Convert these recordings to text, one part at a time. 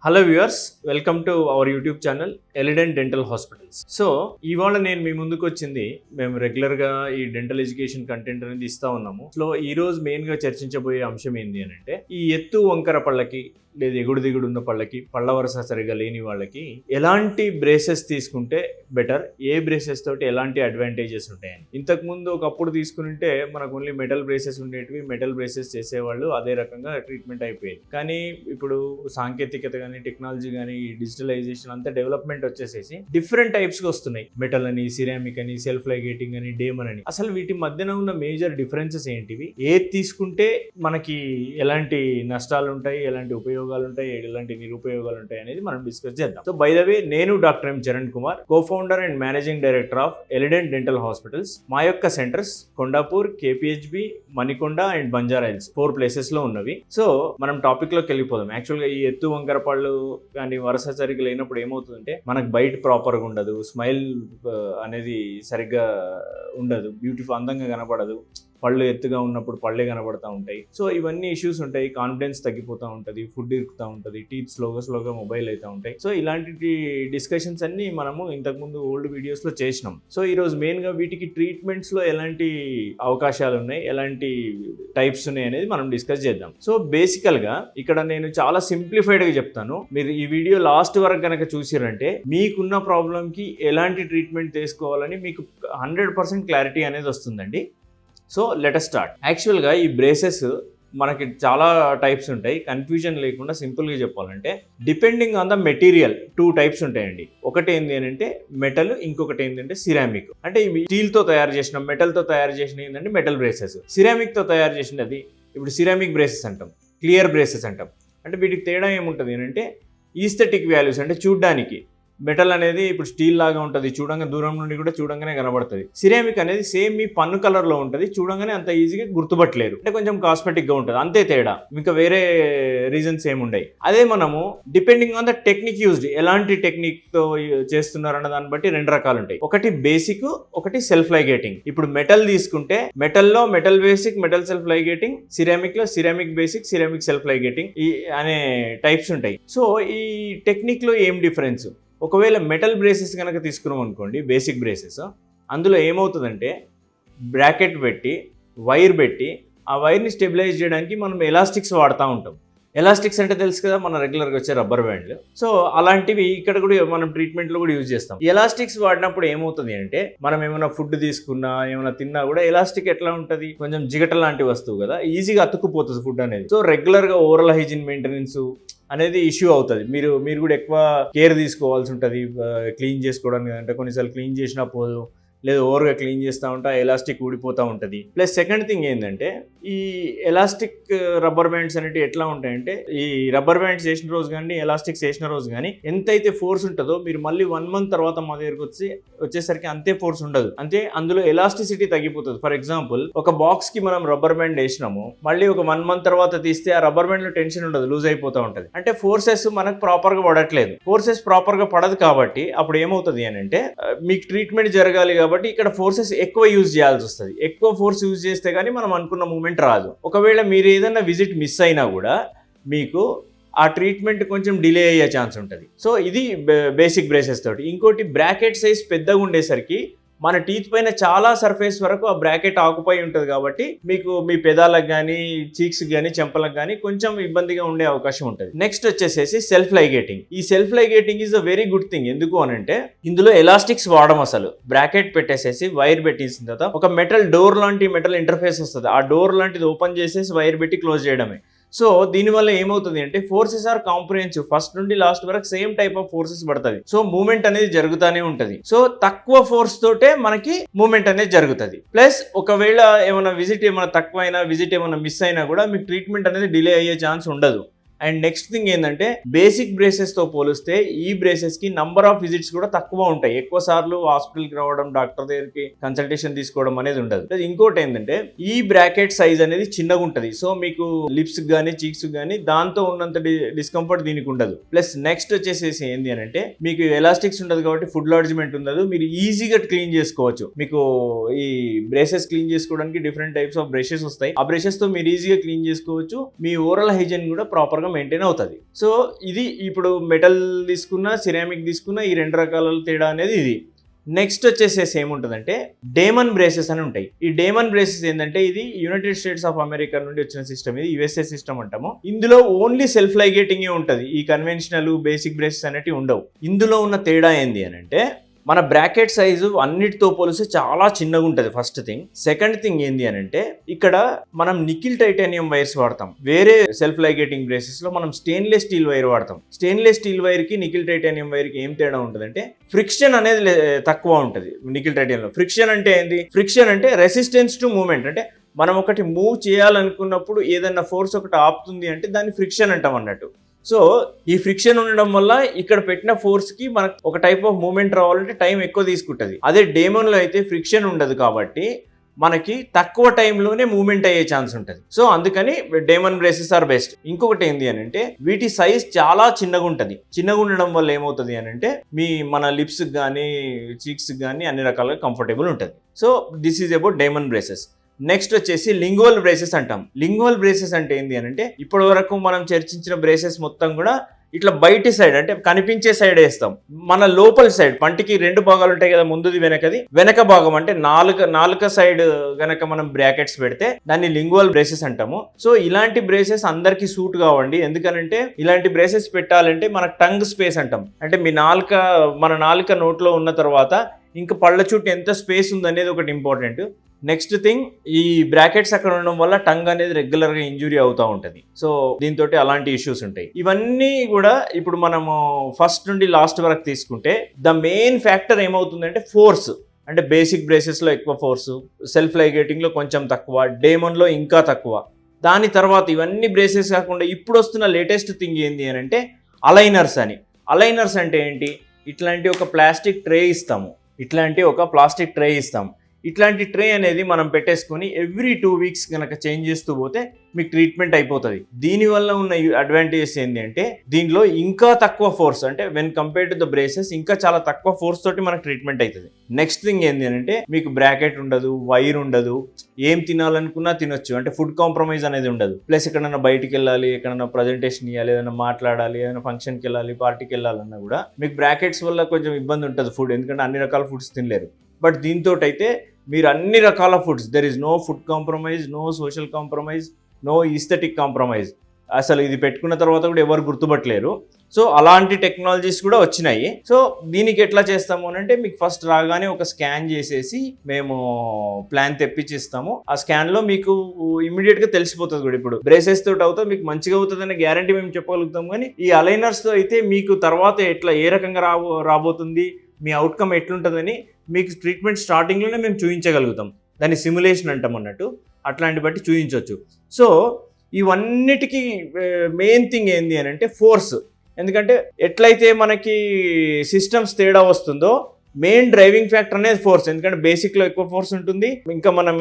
Hello viewers, welcome to our YouTube channel Elident dental hospitals. So ఇవాళ నేను మీ ముందుకు వచ్చింది, మేము రెగ్యులర్గా ఈ డెంటల్ ఎడ్యుకేషన్ కంటెంట్ అనేది ఇస్తూ ఉన్నాము. సో ఈ రోజు మెయిన్గా చర్చించబోయే అంశం ఏంటి అని అంటే, ఈ ఎత్తు వంకర పళ్ళకి లేదా ఎగుడు దిగుడు ఉన్న పళ్ళకి, పళ్ళ వరస సరిగా లేని వాళ్ళకి ఎలాంటి బ్రేసెస్ తీసుకుంటే బెటర్, ఏ బ్రేసెస్ తోటి ఎలాంటి అడ్వాంటేజెస్ ఉంటాయని. ఇంతకుముందు ఒకప్పుడు తీసుకుంటే మనకు ఓన్లీ మెటల్ బ్రేసెస్ ఉండేటివి, మెటల్ బ్రేసెస్ చేసేవాళ్ళు, అదే రకంగా ట్రీట్మెంట్ అయిపోయేది. కానీ ఇప్పుడు సాంకేతికత కానీ, టెక్నాలజీ కానీ, డిజిటలైజేషన్ అంతా డెవలప్మెంట్ వచ్చేసేసి డిఫరెంట్ టైప్స్గా వస్తున్నాయి. మెటల్ అని, సిరామిక్ అని, సెల్ఫ్ లైగేటింగ్ అని, డేమన్ అని. అసలు వీటి మధ్యన ఉన్న మేజర్ డిఫరెన్సెస్ ఏంటివి, ఏది తీసుకుంటే మనకి ఎలాంటి నష్టాలు ఉంటాయి, ఎలాంటి ఉపయోగాలు ఉంటాయి, ఎలాంటి నిరుపయోగాలు ఉంటాయి అనేది మనం డిస్కస్ చేద్దాం. సో బై ద వే, నేను doctor M Charan Kumar, co-founder and managing director of Elident dental hospitals. మా యొక్క centres Kondapur, KPHB, Manikonda and Banjara Hills 4 places లో ఉన్నవి. సో మనం టాపిక్ లోకి వెళ్ళిపోదాం. యాక్చువల్గా ఈ ఎత్తు వంకర పళ్ళు కానీ వరుస సరిగ్గా లేనప్పుడు ఏమవుతుందంటే, మనకు బయట ప్రాపర్గా ఉండదు, స్మైల్ అనేది సరిగ్గా ఉండదు, బ్యూటిఫుల్ అందంగా కనపడదు, పళ్ళు ఎత్తుగా ఉన్నప్పుడు పళ్ళే కనబడతా ఉంటాయి. సో ఇవన్నీ ఇష్యూస్ ఉంటాయి, కాన్ఫిడెన్స్ తగ్గిపోతూ ఉంటుంది, ఫుడ్ ఇరుకుతూ ఉంటుంది, టీత్ స్లోగా మొబైల్ అవుతూ ఉంటాయి. సో ఇలాంటి డిస్కషన్స్ అన్ని మనము ఇంతకుముందు ఓల్డ్ వీడియోస్లో చేసినాం. సో ఈరోజు మెయిన్గా వీటికి ట్రీట్మెంట్స్లో ఎలాంటి అవకాశాలు ఉన్నాయి, ఎలాంటి టైప్స్ ఉన్నాయి అనేది మనం డిస్కస్ చేద్దాం. సో బేసికల్గా ఇక్కడ నేను చాలా సింప్లిఫైడ్గా చెప్తాను. మీరు ఈ వీడియో లాస్ట్ వరకు కనుక చూసిరంటే మీకున్న ప్రాబ్లంకి ఎలాంటి ట్రీట్మెంట్ తీసుకోవాలని మీకు 100% క్లారిటీ అనేది వస్తుందండి. So let us start. యాక్చువల్గా ఈ బ్రేసెస్ మనకి చాలా టైప్స్ ఉంటాయి. కన్ఫ్యూజన్ లేకుండా సింపుల్గా చెప్పాలంటే, depending on the material 2 types ఉంటాయండి. ఒకటి ఏంటి అని అంటే మెటల్, ఇంకొకటి ఏంటంటే సిరామిక్. అంటే ఇవి స్టీల్తో తయారు చేసిన, మెటల్తో తయారు చేసిన ఏంటంటే మెటల్ బ్రేసెస్. సిరామిక్తో తయారు చేసినది ఇప్పుడు సిరామిక్ బ్రేసెస్ అంటాం, క్లియర్ బ్రేసెస్ అంటాం. అంటే వీటికి తేడా ఏముంటుంది అంటే, ఈస్థెటిక్ వాల్యూస్, అంటే చూడ్డానికి మెటల్ అనేది ఇప్పుడు స్టీల్ లాగా ఉంటుంది, చూడంగా దూరం నుండి కూడా చూడంగానే కనబడుతుంది. సిరామిక్ అనేది సేమ్ మీ పన్ను కలర్లో ఉంటుంది, చూడంగానే అంత ఈజీగా గుర్తుపట్టలేరు, అంటే కొంచెం కాస్మెటిక్గా ఉంటుంది, అంతే తేడా, ఇంకా వేరే రీజన్స్ ఏముండయి. అదే మనము depending on the technique used, ఎలాంటి టెక్నిక్తో చేస్తున్నారన్న దాన్ని బట్టి 2 రకాలు ఉంటాయి. ఒకటి బేసిక్, ఒకటి సెల్ఫ్ లైగేటింగ్. ఇప్పుడు మెటల్ తీసుకుంటే మెటల్లో metal basic, metal self ligating, సిరామిక్లో ceramic basic, ceramic self ligating అనే టైప్స్ ఉంటాయి. సో ఈ టెక్నిక్లో ఏం డిఫరెన్స్, ఒకవేళ మెటల్ బ్రేసెస్ కనుక తీసుకున్నాం అనుకోండి, బేసిక్ బ్రేసెస్, అందులో ఏమవుతుందంటే బ్రాకెట్ పెట్టి, వైర్ పెట్టి, ఆ వైర్ని స్టెబిలైజ్ చేయడానికి మనం ఎలాస్టిక్స్ వాడుతూ ఉంటాం. ఎలాస్టిక్స్ అంటే తెలుసు కదా, మన రెగ్యులర్గా వచ్చే రబ్బర్ బ్యాండ్లు. సో అలాంటివి ఇక్కడ కూడా మనం ట్రీట్మెంట్లో కూడా యూజ్ చేస్తాం. ఎలాస్టిక్స్ వాడినప్పుడు ఏమవుతుంది అంటే, మనం ఏమైనా ఫుడ్ తీసుకున్నా, ఏమైనా తిన్నా కూడా ఎలాస్టిక్ ఎట్లా ఉంటుంది, కొంచెం జిగట లాంటి వస్తువు కదా, ఈజీగా అతుక్కుపోతుంది ఫుడ్ అనేది. సో రెగ్యులర్గా ఓరల్ హైజీన్ మెయింటెనెన్స్ అనేది ఇష్యూ అవుతుంది. మీరు కూడా ఎక్కువ కేర్ తీసుకోవాల్సి ఉంటుంది క్లీన్ చేసుకోవడానికి. అంటే కొన్నిసార్లు క్లీన్ చేసినా పోదు, లేదా ఓవర్గా క్లీన్ చేస్తూ ఉంటా, ఎలాస్టిక్ ఊడిపోతూ ఉంటుంది. ప్లస్ సెకండ్ థింగ్ ఏంటంటే, ఈ ఎలాస్టిక్ రబ్బర్ బ్యాండ్స్ అనేవి ఎట్లా ఉంటాయంటే, ఈ రబ్బర్ బ్యాండ్స్ చేసిన రోజు కానీ, ఎలాస్టిక్స్ చేసిన రోజు కానీ ఎంతైతే ఫోర్స్ ఉంటుందో, మీరు మళ్ళీ 1 month తర్వాత మా దగ్గరకు వచ్చేసరికి అంతే ఫోర్స్ ఉండదు, అంటే అందులో ఎలాస్టిసిటీ తగ్గిపోతుంది. ఫర్ ఎగ్జాంపుల్, ఒక బాక్స్ కి మనం రబ్బర్ బ్యాండ్ వేసినాము, మళ్ళీ ఒక 1 month తర్వాత తీస్తే ఆ రబ్బర్ బ్యాండ్ లో టెన్షన్ ఉండదు, లూజ్ అయిపోతూ ఉంటుంది. అంటే ఫోర్సెస్ మనకు ప్రాపర్ గా పడట్లేదు. ఫోర్సెస్ ప్రాపర్ గా పడదు కాబట్టి అప్పుడు ఏమవుతుంది అని అంటే, మీకు ట్రీట్మెంట్ జరగాలి కాబట్టి ఇక్కడ ఫోర్సెస్ ఎక్కువ యూజ్ చేయాల్సి వస్తుంది. ఎక్కువ ఫోర్స్ యూజ్ చేస్తే కానీ మనం అనుకున్న మూమెంట్ రాదు. ఒకవేళ మీరు ఏదైనా విజిట్ మిస్ అయినా కూడా మీకు ఆ ట్రీట్మెంట్ కొంచెం డిలే అయ్యే ఛాన్స్ ఉంటుంది. సో ఇది బేసిక్ బ్రేసెస్ తోటి. ఇంకోటి, బ్రాకెట్ సైజ్ పెద్దగా ఉండేసరికి మన టీత్ పైన చాలా సర్ఫేస్ వరకు ఆ బ్రాకెట్ ఆకుపై ఉంటుంది కాబట్టి మీకు మీ పెదాలకు కానీ, చీక్స్ కానీ, చెంపలకు కానీ కొంచెం ఇబ్బందిగా ఉండే అవకాశం ఉంటుంది. నెక్స్ట్ వచ్చేసేసి సెల్ఫ్ లైగేటింగ్. ఈ self ligating is a very good thing. ఎందుకు అని అంటే, ఇందులో ఎలాస్టిక్స్ వాడడం, అసలు బ్రాకెట్ పెట్టేసేసి వైర్ పెట్టేసిన తర్వాత ఒక మెటల్ డోర్ లాంటి మెటల్ ఇంటర్ఫేస్ వస్తుంది, ఆ డోర్ లాంటిది ఓపెన్ చేసేసి వైర్ పెట్టి క్లోజ్ చేయడమే. సో దీనివల్ల ఏమవుతుంది అంటే, ఫోర్సెస్ ఆర్ కాంప్రిహెన్సివ్, ఫస్ట్ నుండి లాస్ట్ వరకు సేమ్ టైప్ ఆఫ్ ఫోర్సెస్ పడుతుంది. సో మూమెంట్ అనేది జరుగుతూనే ఉంటుంది. సో తక్కువ ఫోర్స్ తోటే మనకి మూమెంట్ అనేది జరుగుతుంది. ప్లస్ ఒకవేళ ఏమైనా విజిట్ ఏమైనా మిస్ అయినా కూడా మీకు ట్రీట్మెంట్ అనేది డిలే అయ్యే ఛాన్స్ ఉండదు. అండ్ నెక్స్ట్ థింగ్ ఏంటంటే, బేసిక్ బ్రేసెస్తో పోలిస్తే ఈ బ్రేసెస్కి నంబర్ ఆఫ్ విజిట్స్ కూడా తక్కువ ఉంటాయి. ఎక్కువ సార్లు హాస్పిటల్కి రావడం, డాక్టర్ దగ్గరికి కన్సల్టేషన్ తీసుకోవడం అనేది ఉండదు. ఇంకోటి ఏంటంటే, ఈ బ్రాకెట్ సైజ్ అనేది చిన్నగా ఉంటుంది. సో మీకు లిప్స్ కానీ, చీక్స్ కానీ దాంతో ఉన్నంత డిస్కంఫర్ట్ దీనికి ఉండదు. ప్లస్ నెక్స్ట్ వచ్చేసేసి ఏంటి అని అంటే, మీకు ఎలాస్టిక్స్ ఉండదు కాబట్టి ఫుడ్ లాడ్జ్మెంట్ ఉండదు, మీరు ఈజీగా క్లీన్ చేసుకోవచ్చు. మీకు ఈ బ్రేసెస్ క్లీన్ చేసుకోవడానికి డిఫరెంట్ టైప్స్ ఆఫ్ బ్రషెస్ వస్తాయి, ఆ బ్రషెస్ తో మీరు ఈజీగా క్లీన్ చేసుకోవచ్చు. మీ ఓరల్ హైజీన్ కూడా ప్రాపర్ గా లాగా మెయింటైన్ అవుతుంది. సో ఇది ఇప్పుడు మెటల్ తీసుకున్నా సిరామిక్ తీసుకున్నా ఈ 2 రకాల తేడా అనేది ఇది. నెక్స్ట్ వచ్చేసేసి ఏముంటుందంటే డేమన్ బ్రేసెస్ అని ఉంటాయి. ఈ డేమన్ బ్రేసెస్ ఏంటంటే ఇది యునైటెడ్ స్టేట్స్ ఆఫ్ అమెరికా నుండి వచ్చిన సిస్టమ్, ఇది యుఎస్ఏ సిస్టమ్ అంటాము. ఇందులో ఓన్లీ సెల్ఫ్ లైగేటింగ్ ఉంటుంది, ఈ కన్వెన్షనల్ బేసిక్ బ్రేసెస్ అనేవి ఉండవు. ఇందులో ఉన్న తేడా ఏంది అని అంటే మన బ్రాకెట్ సైజు అన్నిటితో పోలిస్తే చాలా చిన్నగా ఉంటుంది ఫస్ట్ థింగ్. సెకండ్ థింగ్ ఏంది అని అంటే ఇక్కడ మనం నికిల్ టైటానియం వైర్స్ వాడతాం. వేరే సెల్ఫ్ లైగేటింగ్ బ్రేసెస్ లో మనం స్టెయిన్లెస్ స్టీల్ వైర్ వాడతాం. స్టెయిన్లెస్ స్టీల్ వైర్ కి నికిల్ టైటానియం వైర్ కి ఏం తేడా ఉంటుందంటే ఫ్రిక్షన్ అనేది తక్కువ ఉంటుంది నికిల్ టైటానియంలో. ఫ్రిక్షన్ అంటే ఏంది? ఫ్రిక్షన్ అంటే రెసిస్టెన్స్ టు మూవ్మెంట్. అంటే మనం ఒకటి మూవ్ చేయాలనుకున్నప్పుడు ఏదైనా ఫోర్స్ ఒకటి ఆపుతుంది అంటే దాన్ని ఫ్రిక్షన్ అంటాం అన్నట్టు. సో ఈ ఫ్రిక్షన్ ఉండడం వల్ల ఇక్కడ పెట్టిన ఫోర్స్ కి మనకు ఒక టైప్ ఆఫ్ మూవ్మెంట్ రావాలంటే టైం ఎక్కువ తీసుకుంటుంది. అదే డేమన్ లో అయితే ఫ్రిక్షన్ ఉండదు కాబట్టి మనకి తక్కువ టైంలోనే మూవ్మెంట్ అయ్యే ఛాన్స్ ఉంటుంది. సో అందుకని డేమన్ బ్రేసెస్ ఆర్ బెస్ట్. ఇంకొకటి ఏంది అని అంటే వీటి సైజ్ చాలా చిన్నగా ఉంటుంది. చిన్నగా ఉండడం వల్ల ఏమవుతుంది అని అంటే మన లిప్స్ కానీ చీక్స్ కానీ అన్ని రకాలుగా కంఫర్టబుల్ ఉంటుంది. So this is about Daemon braces. Next వచ్చేసి లింగ్వల్ బ్రేసెస్ అంటాం. లింగ్వల్ బ్రేసెస్ అంటే ఏంటి అని అంటే ఇప్పటి వరకు మనం చర్చించిన బ్రేసెస్ మొత్తం కూడా ఇట్లా బయటి సైడ్ అంటే కనిపించే సైడ్ వేస్తాం. మన లోపల సైడ్ పంటికి 2 భాగాలు ఉంటాయి కదా, ముందుది వెనకది. వెనక భాగం అంటే నాలుక సైడ్ గనక మనం బ్రాకెట్స్ పెడితే దాన్ని లింగ్వల్ బ్రేసెస్ అంటాము. సో ఇలాంటి బ్రేసెస్ అందరికి సూట్ కావండి. ఎందుకనంటే ఇలాంటి బ్రేసెస్ పెట్టాలంటే మన టంగ్ స్పేస్ అంటాం. అంటే మన నాలుక నోట్లో ఉన్న తర్వాత ఇంకా పళ్ళ చుట్టూ ఎంత స్పేస్ ఉందనేది ఒకటి ఇంపార్టెంట్. నెక్స్ట్ థింగ్, ఈ బ్రాకెట్స్ అక్కడ ఉండడం వల్ల టంగ్ అనేది రెగ్యులర్గా ఇంజురీ అవుతూ ఉంటుంది. సో దీంతో అలాంటి ఇష్యూస్ ఉంటాయి. ఇవన్నీ కూడా ఇప్పుడు మనము ఫస్ట్ నుండి లాస్ట్ వరకు తీసుకుంటే ద మెయిన్ ఫ్యాక్టర్ ఏమవుతుందంటే ఫోర్స్. అంటే బేసిక్ బ్రేసెస్లో ఎక్కువ ఫోర్సు, సెల్ఫ్ లైగేటింగ్లో కొంచెం తక్కువ, డేమన్లో ఇంకా తక్కువ. దాని తర్వాత ఇవన్నీ బ్రేసెస్ కాకుండా ఇప్పుడు వస్తున్న లేటెస్ట్ థింగ్ ఏంటి అని అంటే అలైనర్స్ అని. అలైనర్స్ అంటే ఏంటి? ఇట్లాంటి ఒక ప్లాస్టిక్ ట్రే ఇస్తాము. ఇట్లాంటి ట్రే అనేది మనం పెట్టేసుకొని ఎవ్రీ 2 వీక్స్ కనుక చేంజ్ చేస్తూ పోతే మీకు ట్రీట్మెంట్ అయిపోతుంది. దీనివల్ల ఉన్న అడ్వాంటేజెస్ ఏంటి అంటే దీనిలో ఇంకా తక్కువ ఫోర్స్, అంటే when compared to the braces ఇంకా చాలా తక్కువ ఫోర్స్ తోటి మనకు ట్రీట్మెంట్ అవుతుంది. నెక్స్ట్ థింగ్ ఏంటి అంటే మీకు బ్రాకెట్ ఉండదు, వైర్ ఉండదు, ఏం తినాలనుకున్నా తినొచ్చు. అంటే ఫుడ్ కాంప్రమైజ్ అనేది ఉండదు. ప్లస్ ఎక్కడన్నా బయటికి వెళ్ళాలి, ఎక్కడన్నా ప్రజెంటేషన్ ఇవ్వాలి, ఏదైనా మాట్లాడాలి, ఏదైనా ఫంక్షన్కి వెళ్ళాలి, పార్టీకి వెళ్ళాలన్నా కూడా మీకు బ్రాకెట్స్ వల్ల కొంచెం ఇబ్బంది ఉంటుంది ఫుడ్, ఎందుకంటే అన్ని రకాల ఫుడ్స్ తినలేరు. బట్ దీంతో అయితే మీరు అన్ని రకాల foods, there is no food compromise, no social compromise, no aesthetic compromise. అసలు ఇది పెట్టుకున్న తర్వాత కూడా ఎవరు గుర్తుపట్టలేరు. సో అలాంటి టెక్నాలజీస్ కూడా వచ్చినాయి. సో దీనికి ఎట్లా చేస్తాము అని అంటే మీకు ఫస్ట్ రాగానే ఒక స్కాన్ చేసేసి మేము ప్లాన్ తెప్పించిస్తాము. ఆ స్కాన్లో మీకు ఇమీడియట్గా తెలిసిపోతుంది కూడా. ఇప్పుడు బ్రేసెస్ తోటి అవుతుంది మీకు మంచిగా అవుతుంది అనే గ్యారంటీ మేము చెప్పగలుగుతాం. కానీ ఈ అలైనర్స్తో అయితే మీకు తర్వాత ఏ రకంగా రాబోతుంది, మీ అవుట్కమ్ ఎట్లుంటుందని మీకు ట్రీట్మెంట్ స్టార్టింగ్లోనే మేము చూపించగలుగుతాం. దాన్ని సిమ్యులేషన్ అంటాం అన్నట్టు. అట్లాంటి బట్టి చూపించవచ్చు. సో ఇవన్నిటికీ మెయిన్ థింగ్ ఏంది అని అంటే ఫోర్స్. ఎందుకంటే ఎట్లయితే మనకి సిస్టమ్స్ తేడా వస్తుందో మెయిన్ డ్రైవింగ్ ఫ్యాక్టర్ అనేది ఫోర్స్. ఎందుకంటే బేసిక్లో ఎక్కువ ఫోర్స్ ఉంటుంది, ఇంకా మనం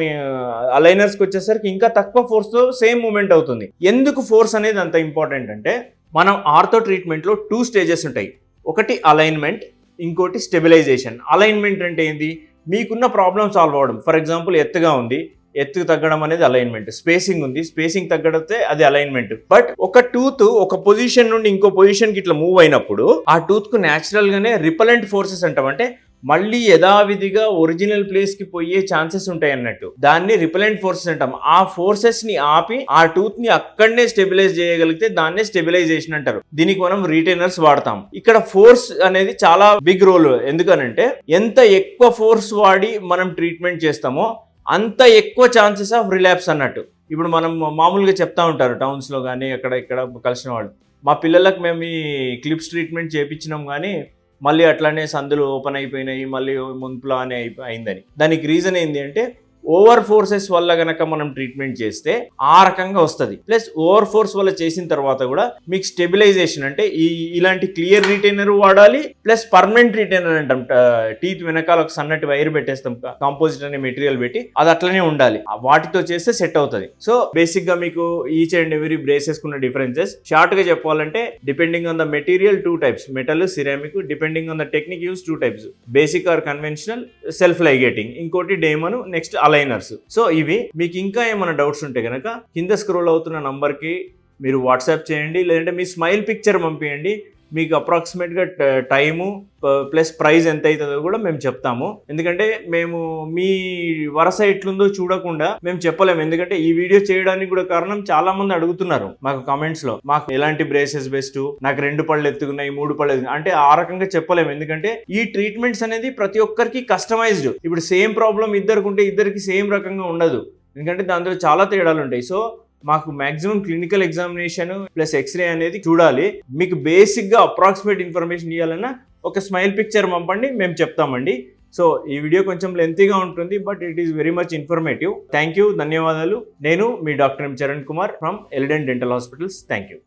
అలైనర్స్కి వచ్చేసరికి ఇంకా తక్కువ ఫోర్స్తో సేమ్ మూమెంట్ అవుతుంది. ఎందుకు ఫోర్స్ అనేది అంత ఇంపార్టెంట్ అంటే మనం ఆర్థో ట్రీట్మెంట్లో 2 స్టేజెస్ ఉంటాయి. ఒకటి అలైన్మెంట్, ఇంకోటి స్టెబిలైజేషన్. అలైన్మెంట్ అంటే ఏంది? మీకున్న ప్రాబ్లమ్ సాల్వ్ అవ్వడం. ఫర్ ఎగ్జాంపుల్ ఎత్తుగా ఉంది, ఎత్తు తగ్గడం అనేది అలైన్మెంట్. స్పేసింగ్ ఉంది, స్పేసింగ్ తగ్గడితే అది అలైన్మెంట్. బట్ ఒక టూత్ ఒక పొజిషన్ నుండి ఇంకో పొజిషన్కి ఇట్లా మూవ్ అయినప్పుడు ఆ టూత్కు న్యాచురల్గానే రిపలెంట్ ఫోర్సెస్ అంటాం. అంటే మళ్ళీ యథావిధిగా ఒరిజినల్ ప్లేస్కి పోయే ఛాన్సెస్ ఉంటాయి అన్నట్టు. దాన్ని రిపెలెంట్ ఫోర్సెస్ అంటాం. ఆ ఫోర్సెస్ని ఆపి ఆ టూత్ని అక్కడనే స్టెబిలైజ్ చేయగలిగితే దాన్నే స్టెబిలైజేషన్ అంటారు. దీనికి మనం రీటైనర్స్ వాడతాం. ఇక్కడ ఫోర్స్ అనేది చాలా బిగ్ రోల్. ఎందుకనంటే ఎంత ఎక్కువ ఫోర్స్ వాడి మనం ట్రీట్మెంట్ చేస్తామో అంత ఎక్కువ ఛాన్సెస్ ఆఫ్ రిలాప్స్ అన్నట్టు. ఇప్పుడు మనం మామూలుగా చెప్తా ఉంటారు టౌన్స్లో కానీ ఇక్కడ కలిసిన వాళ్ళు, మా పిల్లలకు మేము ఈ క్లిప్స్ ట్రీట్మెంట్ చేయించినాం కానీ మళ్ళీ అట్లానే సందులు ఓపెన్ అయిపోయినాయి, మళ్ళీ మున్పులానే అయిందని. దానికి రీజన్ ఏంటి అంటే ఓవర్ ఫోర్సెస్ వల్ల గనక మనం ట్రీట్మెంట్ చేస్తే ఆ రకంగా వస్తుంది. ప్లస్ ఓవర్ ఫోర్స్ వల్ల చేసిన తర్వాత కూడా మీకు స్టెబిలైజేషన్ అంటే ఇలాంటి క్లియర్ రిటైనర్ వాడాలి. ప్లస్ పర్మనెంట్ రిటైనర్ అంటాం. టీత్ వెనకాల ఒక సన్నటి వైర్ పెట్టేస్తాం, కాంపోజిట్ అనే మెటీరియల్ పెట్టి, అది అట్లనే ఉండాలి. వాటితో చేస్తే సెట్ అవుతుంది. సో బేసిక్ గా మీకు ఈచ్ అండ్ ఎవ్రీ బ్రేసెస్ కున్న డిఫరెన్సెస్ షార్ట్ గా చెప్పాలంటే depending on the material 2 types, metal, ceramic. Depending on the technique use 2 types, basic or conventional, self ligating, ఇంకోటి డేమన్, నెక్స్ట్ అలైనర్స్. సో ఇవి మీకు ఇంకా ఏమైనా డౌట్స్ ఉంటే కనుక కింద స్క్రోల్ అవుతున్న నంబర్కి మీరు వాట్సాప్ చేయండి, లేదంటే మీ స్మైల్ పిక్చర్ పంపించండి. మీకు అప్రాక్సిమేట్గా టైము ప్లస్ ప్రైస్ ఎంత అవుతుందో కూడా మేము చెప్తాము. ఎందుకంటే మేము మీ వరస ఎట్లుందో చూడకుండా మేము చెప్పలేము. ఎందుకంటే ఈ వీడియో చేయడానికి కూడా కారణం చాలా మంది అడుగుతున్నారు మాకు కామెంట్స్ లో, మాకు ఎలాంటి బ్రేసెస్ బెస్ట్, నాకు 2 పళ్ళు ఎత్తుకున్నాయి 3 పళ్ళు ఎత్తుకున్నాయి అంటే ఆ రకంగా చెప్పలేము. ఎందుకంటే ఈ ట్రీట్మెంట్స్ అనేది ప్రతి ఒక్కరికి కస్టమైజ్డ్. ఇప్పుడు సేమ్ ప్రాబ్లం ఇద్దరికి ఇద్దరికి సేమ్ రకంగా ఉండదు, ఎందుకంటే దాంట్లో చాలా తేడాలు ఉంటాయి. సో మాకు maximum clinical examination plus x ray అనేది చూడాలి. మీకు బేసిక్గా అప్రాక్సిమేట్ ఇన్ఫర్మేషన్ ఇవ్వాలన్నా ఒక స్మైల్ పిక్చర్ పంపండి, మేము చెప్తామండి. సో ఈ వీడియో కొంచెం లెంతీగా ఉంటుంది, but it is very much informative. Thank you, ధన్యవాదాలు. నేను మీ doctor M Charan Kumar from Elident dental hospitals. Thank you.